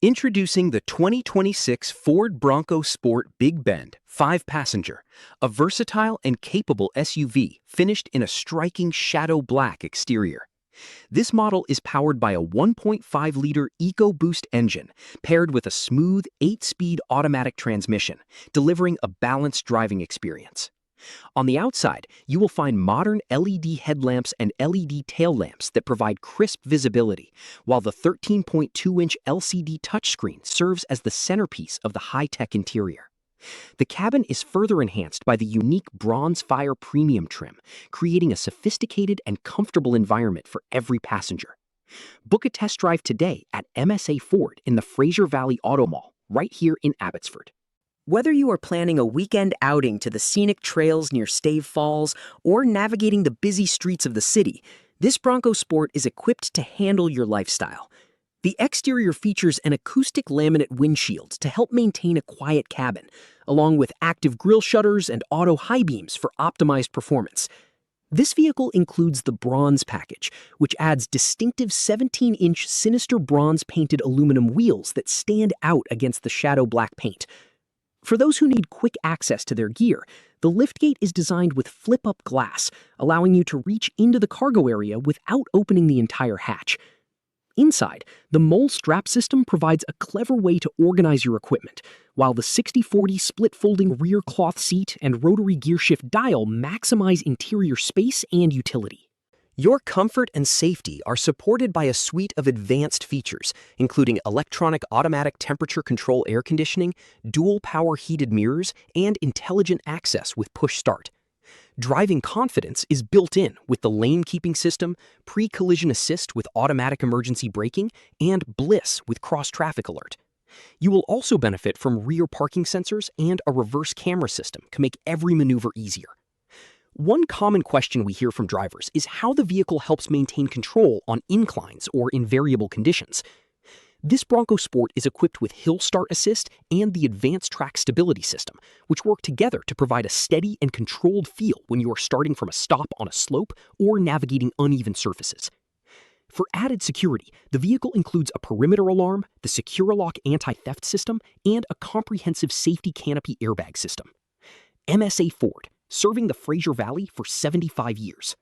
Introducing the 2026 Ford Bronco Sport Big Bend 5-passenger, a versatile and capable SUV finished in a striking shadow black exterior. This model is powered by a 1.5-liter EcoBoost engine paired with a smooth 8-speed automatic transmission, delivering a balanced driving experience. On the outside, you will find modern LED headlamps and LED tail lamps that provide crisp visibility, while the 13.2-inch LCD touchscreen serves as the centerpiece of the high-tech interior. The cabin is further enhanced by the unique Bronze Fire premium trim, creating a sophisticated and comfortable environment for every passenger. Book a test drive today at MSA Ford in the Fraser Valley Auto Mall, right here in Abbotsford. Whether you are planning a weekend outing to the scenic trails near Stave Falls or navigating the busy streets of the city, this Bronco Sport is equipped to handle your lifestyle. The exterior features an acoustic laminate windshield to help maintain a quiet cabin, along with active grille shutters and auto high beams for optimized performance. This vehicle includes the Bronze package, which adds distinctive 17-inch Sinister Bronze painted aluminum wheels that stand out against the shadow black paint. For those who need quick access to their gear, the Liftgate is designed with flip-up glass, allowing you to reach into the cargo area without opening the entire hatch. Inside, the Molle strap system provides a clever way to organize your equipment, while the 60/40 split-folding rear cloth seat and rotary gearshift dial maximize interior space and utility. Your comfort and safety are supported by a suite of advanced features, including electronic automatic temperature control air conditioning, dual power heated mirrors, and intelligent access with push start. Driving confidence is built in with the lane keeping system, pre-collision assist with automatic emergency braking, and Bliss with cross-traffic alert. You will also benefit from rear parking sensors and a reverse camera system to make every maneuver easier. One common question we hear from drivers is how the vehicle helps maintain control on inclines or in variable conditions. This Bronco Sport is equipped with Hill Start Assist and the Advanced Track Stability System, which work together to provide a steady and controlled feel when you are starting from a stop on a slope or navigating uneven surfaces. For added security, the vehicle includes a perimeter alarm, the SecureLock anti-theft system, and a comprehensive safety canopy airbag system. MSA Ford, serving the Fraser Valley for 75 years.